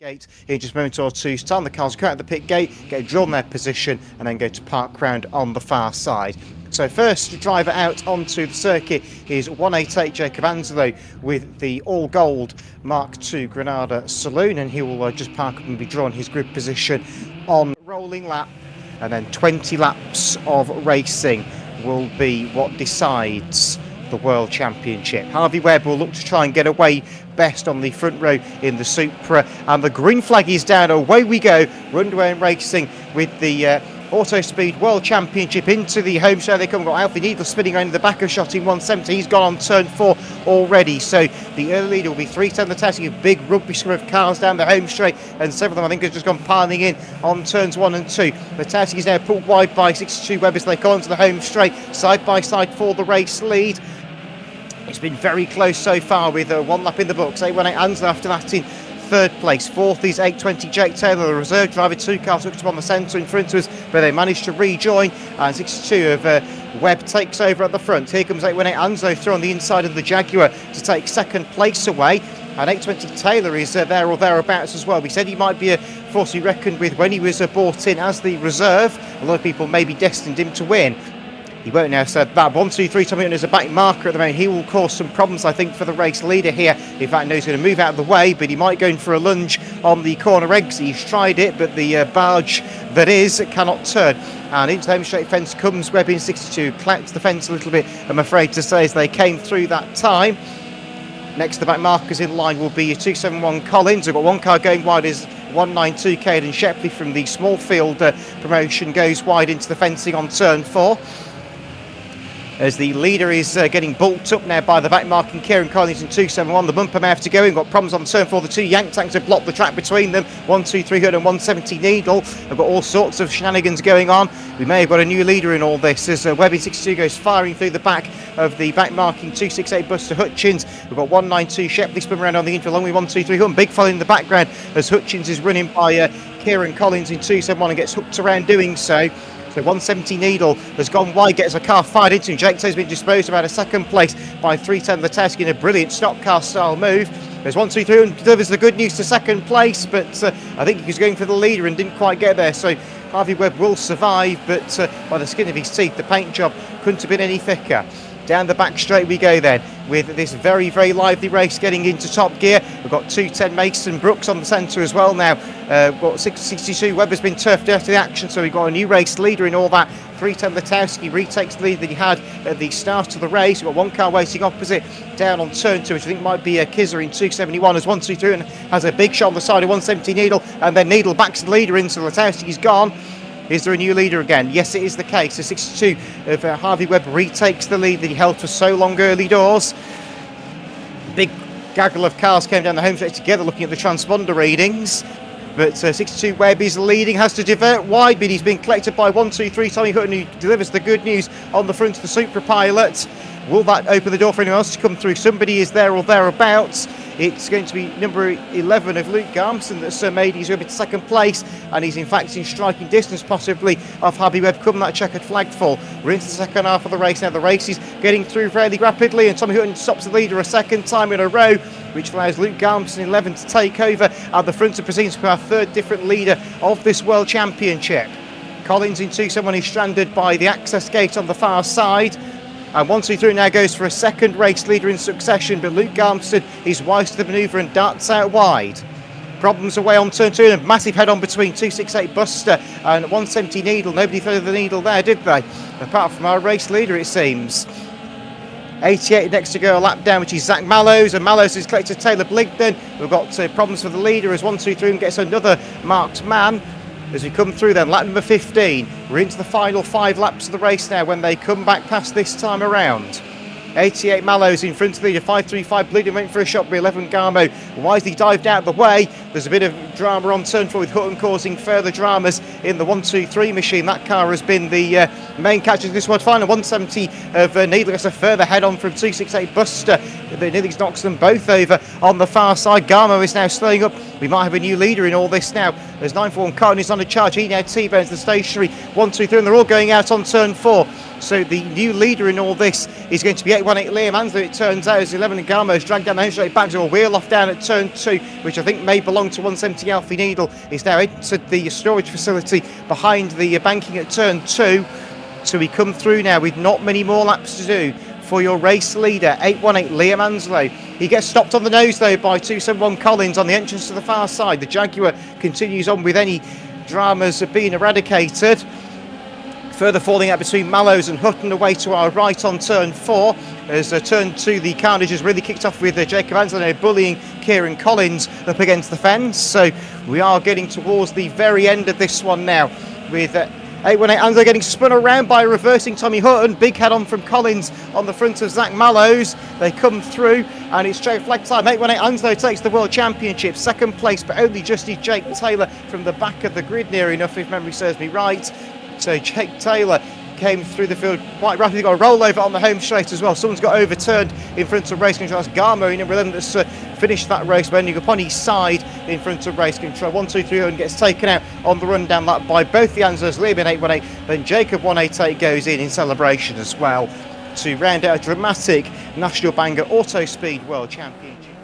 gate in just a moment or two's time. The cars go out the pit gate, get a drill in their position, and then go to park round on the far side. So first driver out onto the circuit is 188 Jacob Anslow with the all-gold Mark II Granada Saloon, and he will just park up and be drawn his grid position on rolling lap, and then 20 laps of racing will be what decides the World Championship. Harvey Webb will look to try and get away best on the front row in the Supra, and the green flag is down. Away we go, runway and racing with the Autospeed World Championship into the home straight. They come. We've got Alfie Needle spinning around the back of Shotting 170. He's gone on turn 4 already. So the early leader will be 310 the Tessie, a big rugby scrum of cars down the home straight, and several of them I think have just gone piling in on turns 1 and 2. The Tessie is now pulled wide by 62 Webb as they come onto the home straight, side by side for the race lead. It's been very close so far with one lap in the books. 818 Anslow after that in third place. Fourth is 820 Jake Taylor, the reserve driver. 2 cars hooked up on the centre in front of us, but they managed to rejoin. And 62 of Webb takes over at the front. Here comes 818 Anslow through on the inside of the Jaguar to take second place away. And 820 Taylor is there or thereabouts as well. We said he might be a force to be reckoned with when he was brought in as the reserve. A lot of people maybe destined him to win. He won't now, so that 1, 2, 3 Tommy Hunt is a back marker at the moment. He will cause some problems, I think, for the race leader here. In fact, no, he's going to move out of the way, but he might go in for a lunge on the corner exit. He's tried it, but the barge that is cannot turn. And into the home straight fence comes Webb in 62. Claps the fence a little bit, I'm afraid to say, as they came through that time. Next to the back markers in line will be 271 Collins. We've got one car going wide as 192 Caden Shepley from the Smallfield promotion goes wide into the fencing on turn 4. As the leader is getting bulked up now by the back marking Kieran Collins in 271. The bumper may have to go in. Got problems on turn 4. The 2 Yank tanks have blocked the track between them. 1, 2, 3 Hood and 170 Needle. They've got all sorts of shenanigans going on. We may have got a new leader in all this as Webb in 62 goes firing through the back of the back marking 268 Buster Hutchins. We've got 192 Shepley spin around on the infield along with 1, 2, 3 Hood. Big follow in the background as Hutchins is running by Kieran Collins in 271 and gets hooked around doing so. So 170 Needle has gone wide, gets a car fired into him. Jake Taylor's been disposed of out of second place by 310 the Tessie in a brilliant stock car style move. There's 1, 2, 3 and delivers the good news to second place, but I think he was going for the leader and didn't quite get there. So Harvey Webb will survive, but by the skin of his teeth, the paint job couldn't have been any thicker. Down the back straight we go then, with this very, very lively race getting into top gear. We've got 210 Mason Brooks on the centre as well now. Got 62 Webb has been turfed out of the action, so we've got a new race leader in all that. 310 Letowski retakes the lead that he had at the start of the race. We've got one car waiting opposite down on turn 2, which I think might be Kizzer in 271 as 1, 2, 3 and has a big shot on the side of 170 Needle, and then Needle backs the leader into Letowski's gone. Is there a new leader again? Yes, it is the case. The 62 of Harvey Webb retakes the lead that he held for so long early doors. Big gaggle of cars came down the home straight together looking at the transponder readings. But 62 Webb is leading, has to divert wide, but he's been collected by 1, 2, 3 Tommy Hutton, who delivers the good news on the front of the Supra Pilot. Will that open the door for anyone else to come through? Somebody is there or thereabouts. It's going to be number 11 of Luke Garmson that's made his way up into second place, and he's in fact in striking distance possibly of Harvey Webb come that checkered flag fall. We're into the second half of the race now. The race is getting through fairly rapidly, and Tommy Hutton stops the leader a second time in a row, which allows Luke Garmson 11 to take over at the front of proceedings for our third different leader of this World Championship. Collins in 271 is stranded by the access gate on the far side. And 1, 2, 3 now goes for a second race leader in succession, but Luke Garmsted is wise to the manoeuvre and darts out wide. Problems away on turn 2 and a massive head on between 268 Buster and 170 Needle. Nobody threw the needle there, did they? Apart from our race leader, it seems. 88 next to go a lap down, which is Zach Mallows, and Mallows is collected Taylor Bligden. We've got problems for the leader as 1, 2, 3 gets another marked man. As we come through then, lap number 15, we're into the final 5 laps of the race now when they come back past this time around. 88 Mallows in front of the leader, 535 Bligden went for a shot by 11 Garmo, wisely dived out the way. There's a bit of drama on turn 4 with Hutton causing further dramas in the 1, 2, 3 machine. That car has been the main catcher in this one. Final 170 of Needle gets a further head on from 268 Buster. The nearly knocks them both over on the far side. Garmo is now slowing up. We might have a new leader in all this now. There's 941 Carton is on a charge. He now T-bones the stationary 1, 2, 3, and they're all going out on turn 4. So the new leader in all this is going to be 818 Liam Anslow, it turns out, as 11 Garmo is dragged down the home straight back to a wheel off down at turn 2, which I think may belong along to 170 Alfie Needle. He's now entered the storage facility behind the banking at turn 2. So we come through now with not many more laps to do for your race leader, 818 Liam Anslow. He gets stopped on the nose though by 271 Collins on the entrance to the far side. The Jaguar continues on with any dramas being eradicated. Further falling out between Mallows and Hutton away to our right on turn 4. As turn 2, the carnage has really kicked off with Jacob Anslow bullying Kieran Collins up against the fence. So we are getting towards the very end of this one now with 818 Anslow getting spun around by reversing Tommy Hutton. Big head on from Collins on the front of Zach Mallows. They come through and it's straight flag time. 818 Anslow takes the World Championship. Second place, but only just is Jake Taylor from the back of the grid near enough, if memory serves me right. So Jake Taylor came through the field quite rapidly, got a rollover on the home straight as well. Someone's got overturned in front of race control. That's Garmo, number 11, that's finished that race, ending upon his side in front of race control. 1, 2, 3, and gets taken out on the run down lap by both the Anslows. Liam in 818, then Jacob 188 goes in celebration as well to round out a dramatic national banger Autospeed World Championship.